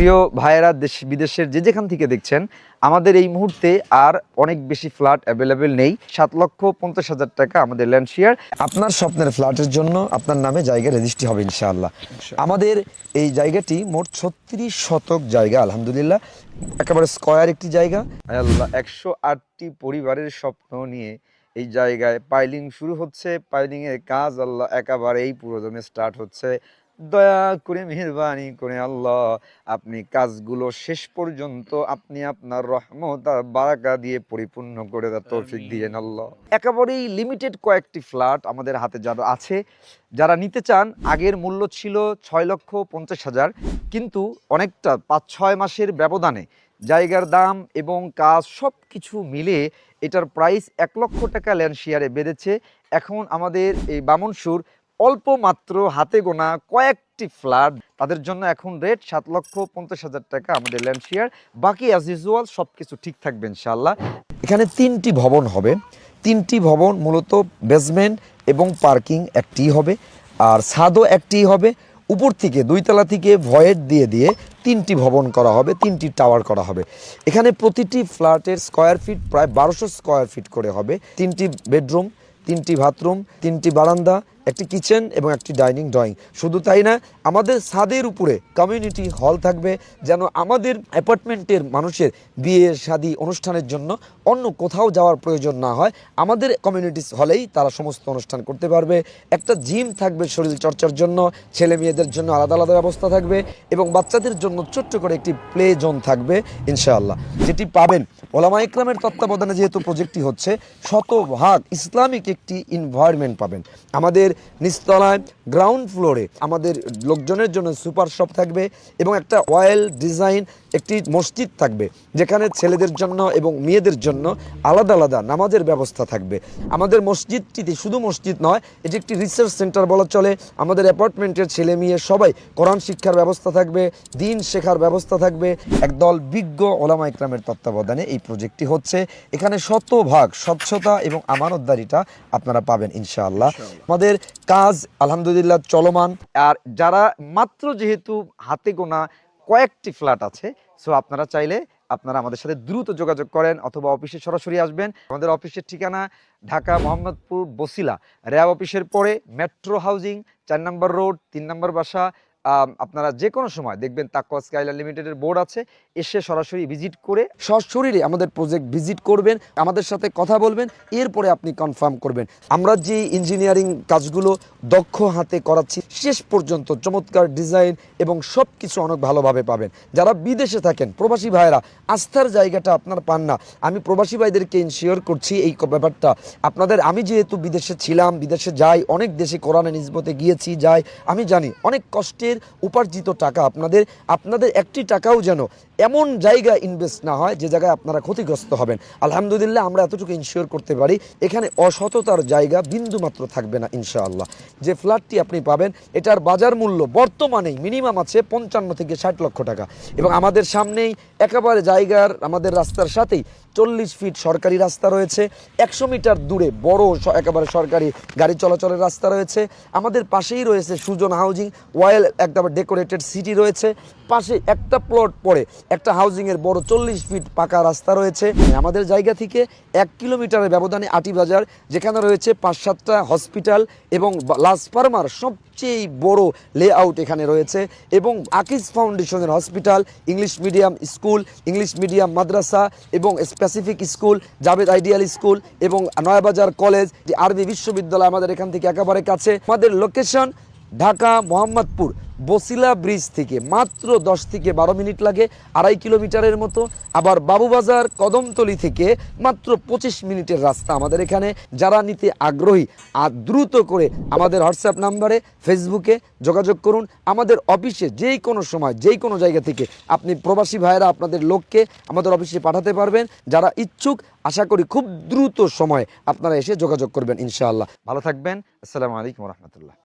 প্রিয় ভাইয়েরা, দেশ বিদেশের যে যেখান থেকে দেখছেন, আমাদের এই মুহূর্তে আর অনেক বেশি ফ্ল্যাট অ্যাভেলেবেল নেই। 7,50,000 টাকা আমাদের ল্যান্ড শেয়ার। আপনার স্বপ্নের ফ্ল্যাটের জন্য আপনার নামে জায়গা রেজিস্ট্রি হবে ইনশাআল্লাহ। আমাদের এই জায়গাটি মোট 36 শতক জায়গা, আলহামদুলিল্লাহ, একেবারে স্কয়ার একটি জায়গা। আল্লাহ, 108টি পরিবারের স্বপ্ন নিয়ে এই জায়গায় পাইলিং শুরু হচ্ছে। পাইলিংয়ের কাজ আল্লাহ একেবারেই পুরোদমে স্টার্ট হচ্ছে। দয়া করে মেহেরবানি করে আল্লাহ আপনি কাজগুলো শেষ পর্যন্ত আপনি আপনার রহমত আর বারাকা দিয়ে পরিপূর্ণ করে দেওয়ার তৌফিক দিয়েন আল্লাহ। একেবারেই লিমিটেড কয়েকটি ফ্ল্যাট আমাদের হাতে যারা আছে, যারা নিতে চান, আগের মূল্য ছিল 6,50,000, কিন্তু অনেকটা 5-6 মাসের ব্যবধানে জায়গার দাম এবং কাজ সব কিছু মিলে এটার প্রাইস 1 লক্ষ টাকা ল্যান্ড শেয়ারে বেড়েছে। এখন আমাদের এই বামনসুর অল্প মাত্র হাতে গোনা কয়েকটি ফ্ল্যাট, তাদের জন্য এখন রেট 7,50,000 টাকা আমাদের ল্যান্ড শেয়ার। বাকি অ্যাজ ইউজুয়াল সব কিছু ঠিক থাকবে ইনশাআল্লাহ। এখানে 3টি ভবন হবে। 3টি ভবন মূলত বেসমেন্ট এবং পার্কিং একটি হবে, আর ছাদও একটি হবে। উপর থেকে 2 তলা থেকে ভয়েড দিয়ে দিয়ে 3টি ভবন করা হবে, 3টি টাওয়ার করা হবে। এখানে প্রতিটি ফ্ল্যাটের স্কোয়ার ফিট প্রায় 1200 স্কোয়ার ফিট করে হবে। 3টি বেডরুম, 3টি বাথরুম, 3টি বারান্দা, একটি কিচেন এবং একটি ডাইনিং ড্রয়িং। শুধু তাই না, আমাদের ছাদের উপরে কমিউনিটি হল থাকবে, যেন আমাদের অ্যাপার্টমেন্টের মানুষের বিয়ে শাদী অনুষ্ঠানের জন্য অন্য কোথাও যাওয়ার প্রয়োজন না হয়। আমাদের কমিউনিটি হলেই তারা সমস্ত অনুষ্ঠান করতে পারবে। একটা জিম থাকবে শরীর চর্চার জন্য, ছেলে মেয়েদের জন্য আলাদা আলাদা ব্যবস্থা থাকবে, এবং বাচ্চাদের জন্য ছোট্ট করে একটি প্লে জোন থাকবে ইনশাআল্লাহ। যেটি পাবেন ওলামা ইকরামের তত্ত্বাবধানে, যেহেতু প্রজেক্টটি হচ্ছে, শতভাগ ইসলামিক একটি এনভায়রনমেন্ট পাবেন। আমাদের নিচতলায় গ্রাউন্ড ফ্লোরে আমাদের লোকজনের জন্য সুপার শপ থাকবে, এবং একটা ওয়েল ডিজাইন একটি মসজিদ থাকবে, যেখানে ছেলেদের জন্য এবং মেয়েদের জন্য আলাদা আলাদা নামাজের ব্যবস্থা থাকবে। আমাদের মসজিদটিতে শুধু মসজিদ নয়, এটি একটি রিসার্চ সেন্টার বলা চলে। আমাদের অ্যাপার্টমেন্টের ছেলে মেয়ে সবাই কোরআন শিক্ষার ব্যবস্থা থাকবে, দিন শেখার ব্যবস্থা থাকবে। একদল বিজ্ঞ ওলামা ইকরামের তত্ত্বাবধানে এই প্রজেক্টটি হচ্ছে। এখানে শতভাগ স্বচ্ছতা এবং আমানতদারিতা আপনারা পাবেন ইনশাআল্লাহ। আমাদের কাজ আলহামদুলিল্লাহ চলমান। আর যারা মাত্র, যেহেতু হাতে গোনা কয়েকটি ফ্ল্যাট আছে, সো আপনারা চাইলে আপনারা আমাদের সাথে দ্রুত যোগাযোগ করেন, অথবা অফিসে সরাসরি আসবেন। আমাদের অফিসের ঠিকানা ঢাকা মোহাম্মদপুর বসিলা র্যাব অফিসের পরে মেট্রো হাউজিং, 4 নম্বর রোড, 3 নম্বর বাসা। আপনারা যে কোনো সময় দেখবেন তাকওয়া স্কাইলার লিমিটেডের বোর্ড আছে, এসে সরাসরি ভিজিট করে সশরীরে আমাদের প্রজেক্ট ভিজিট করবেন, আমাদের সাথে কথা বলবেন, এরপরে আপনি কনফার্ম করবেন। আমরা যে ইঞ্জিনিয়ারিং কাজগুলো দক্ষ হাতে করাচ্ছি, শেষ পর্যন্ত চমৎকার ডিজাইন এবং সব কিছু অনেক ভালোভাবে পাবেন। যারা বিদেশে থাকেন, প্রবাসী ভাইয়েরা, আস্থার জায়গাটা আপনার পান না, আমি প্রবাসী ভাইদেরকে ইনশিওর করছি এই ব্যাপারটা আপনাদের। আমি যেহেতু বিদেশে ছিলাম, বিদেশে যাই, অনেক দেশে কোরআনের নিসবতে গিয়েছি, যাই, আমি জানি অনেক কষ্টের উপার্জিত টাকা আপনাদের একটি টাকাও যেন এমন জায়গায় ইনভেস্ট না হয় যে জায়গায় আপনারা ক্ষতিগ্রস্ত হবেন। আলহামদুলিল্লাহ, আমরা এতটুকু ইনশিওর করতে পারি, এখানে অসততার জায়গা বিন্দুমাত্র থাকবে না ইনশাআল্লাহ। যে ফ্ল্যাটটি আপনি পাবেন, এটার বাজার মূল্য বর্তমানেই মিনিমাম আছে 55 থেকে 60 লক্ষ টাকা, এবং আমাদের সামনেই একেবারে জায়গার, আমাদের রাস্তার সাথেই 40 ফিট সরকারি রাস্তা রয়েছে। 100 মিটার দূরে বড় একেবারে সরকারি গাড়ি চলাচলের রাস্তা রয়েছে। আমাদের পাশেই রয়েছে সুজন হাউজিং, ওয়েল একদম ডেকোরেটেড সিটি রয়েছে। পাশে একটা প্লট পরে একটা হাউজিংয়ের বড় 40 ফিট পাকা রাস্তা রয়েছে। আমাদের জায়গা থেকে 1 কিলোমিটারের ব্যবধানে আটি বাজার, যেখানে রয়েছে 5-7টা হসপিটাল, এবং লাস ফার্মার সবচেয়ে বড় লেআউট এখানে রয়েছে, এবং আকিজ ফাউন্ডেশনের hospital, English medium school, English medium মাদ্রাসা এবং specific school, Javed ideal school এবং নয়াবাজার কলেজ, আরবি বিশ্ববিদ্যালয় আমাদের এখান থেকে একেবারে কাছে। আমাদের লোকেশন ঢাকা মোহাম্মদপুর বসিলা ব্রিজ থেকে মাত্র 10 থেকে 12 মিনিট লাগে, 2.5 কিলোমিটারের মতো। আবার বাবুবাজার কদমতলি থেকে মাত্র 25 মিনিটের রাস্তা আমাদের এখানে। যারা নিতে আগ্রহী, আর দ্রুত করে আমাদের হোয়াটসঅ্যাপ নাম্বারে, ফেসবুকে যোগাযোগ করুন। আমাদের অফিসে যেই কোনো সময়, যেই কোনো জায়গা থেকে আপনি প্রবাসী ভাইয়েরা আপনাদের লোককে আমাদের অফিসে পাঠাতে পারবেন। যারা ইচ্ছুক, আশা করি খুব দ্রুত সময়ে আপনারা এসে যোগাযোগ করবেন ইনশাআল্লাহ। ভালো থাকবেন। আসসালামু আলাইকুম রহমতুল্লাহ।